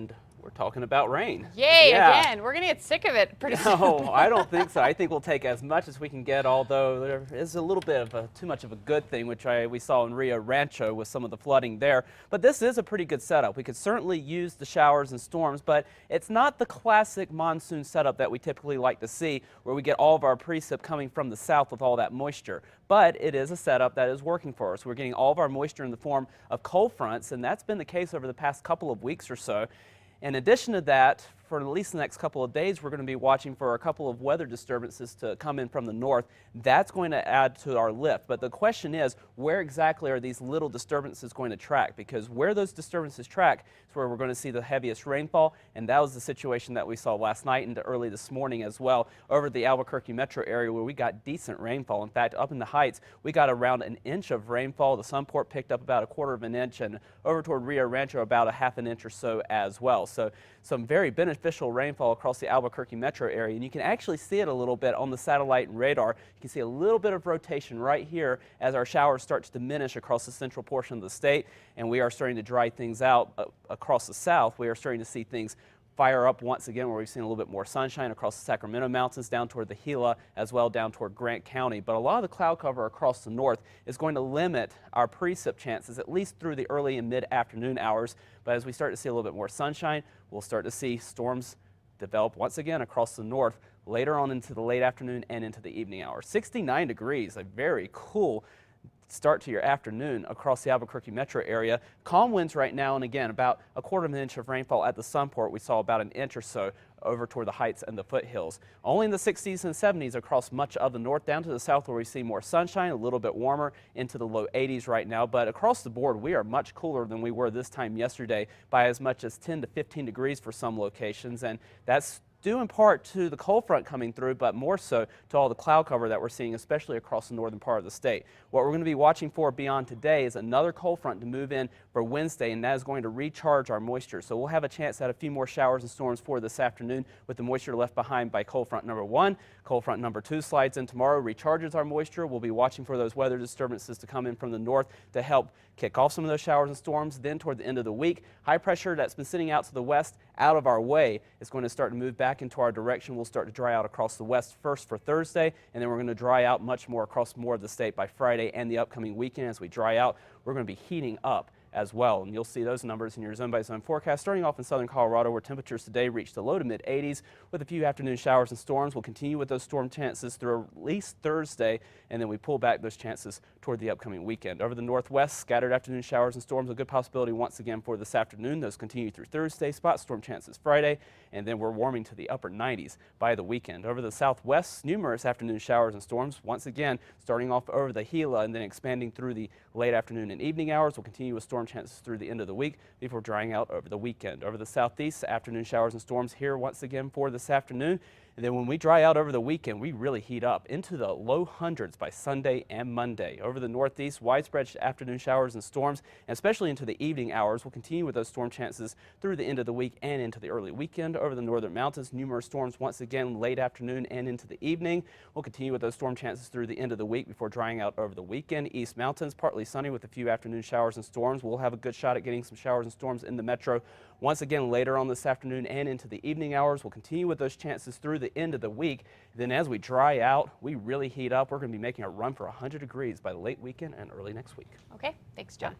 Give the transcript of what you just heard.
And we're talking about rain. Yay, Yeah. again. We're going to get sick of it pretty soon. No, I don't think so. I think we'll take as much as we can get, although there is a little bit of too much of a good thing, which we saw in Rio Rancho with some of the flooding there. But this is a pretty good setup. We could certainly use the showers and storms, but it's not the classic monsoon setup that we typically like to see, where we get all of our precip coming from the south with all that moisture. But it is a setup that is working for us. We're getting all of our moisture in the form of cold fronts, and that's been the case over the past couple of weeks or so. In addition to that, for at least the next couple of days, we're going to be watching for a couple of weather disturbances to come in from the north. That's going to add to our lift. But the question is, where exactly are these little disturbances going to track? Because where those disturbances track is where we're going to see the heaviest rainfall. And that was the situation that we saw last night and early this morning as well over the Albuquerque metro area, where we got decent rainfall. In fact, up in the heights, we got around an inch of rainfall. The Sunport picked up about a quarter of an inch, and over toward Rio Rancho about a half an inch or so as well. So some very beneficial rainfall across the Albuquerque metro area, and you can actually see it a little bit on the satellite and radar. You can see a little bit of rotation right here as our showers start to diminish across the central portion of the state, and we are starting to dry things out across the south. We are starting to see things fire up once again, where we've seen a little bit more sunshine across the Sacramento Mountains, down toward the Gila, as well down toward Grant County. But a lot of the cloud cover across the north is going to limit our precip chances, at least through the early and mid-afternoon hours. But as we start to see a little bit more sunshine, we'll start to see storms develop once again across the north later on into the late afternoon and into the evening hours. 69 degrees, a very cool start to your afternoon across the Albuquerque metro area. Calm winds right now, and again, about a quarter of an inch of rainfall at the Sunport. We saw about an inch or so over toward the heights and the foothills. Only in the 60s and 70s across much of the north, down to the south where we see more sunshine, a little bit warmer into the low 80s right now. But across the board, we are much cooler than we were this time yesterday by as much as 10 to 15 degrees for some locations, and that's due in part to the cold front coming through, but more so to all the cloud cover that we're seeing, especially across the northern part of the state. What we're going to be watching for beyond today is another cold front to move in for Wednesday, and that is going to recharge our moisture. So we'll have a chance at a few more showers and storms for this afternoon with the moisture left behind by cold front number 1. Cold front number 2 slides in tomorrow, recharges our moisture. We'll be watching for those weather disturbances to come in from the north to help kick off some of those showers and storms. Then toward the end of the week, high pressure that's been sitting out to the west out of our way is going to start to move back into our direction. We'll start to dry out across the west first for Thursday, and then we're going to dry out much more across more of the state by Friday and the upcoming weekend. As we dry out, we're going to be heating up as well, and you'll see those numbers in your zone by zone forecast. Starting off in southern Colorado, where temperatures today reach the low to mid 80s with a few afternoon showers and storms. We'll continue with those storm chances through at least Thursday, and then we pull back those chances toward the upcoming weekend. Over the northwest, scattered afternoon showers and storms, a good possibility once again for this afternoon. Those continue through Thursday, spot storm chances Friday, and then we're warming to the upper 90s by the weekend. Over the southwest, numerous afternoon showers and storms, once again starting off over the Gila and then expanding through the late afternoon and evening hours. We'll continue with storm chances through the end of the week before drying out over the weekend. Over the southeast, afternoon showers and storms here once again for this afternoon. And then when we dry out over the weekend, we really heat up into the low hundreds by Sunday and Monday. Over the northeast, widespread afternoon showers and storms, and especially into the evening hours. We'll continue with those storm chances through the end of the week and into the early weekend. Over the northern mountains, numerous storms once again late afternoon and into the evening. We'll continue with those storm chances through the end of the week before drying out over the weekend. East mountains, partly sunny with a few afternoon showers and storms. We'll have a good shot at getting some showers and storms in the metro once again later on this afternoon and into the evening hours. We'll continue with those chances through the end of the week. Then as we dry out, we really heat up. We're going to be making a run for 100 degrees by the late weekend and early next week. Okay, thanks, John.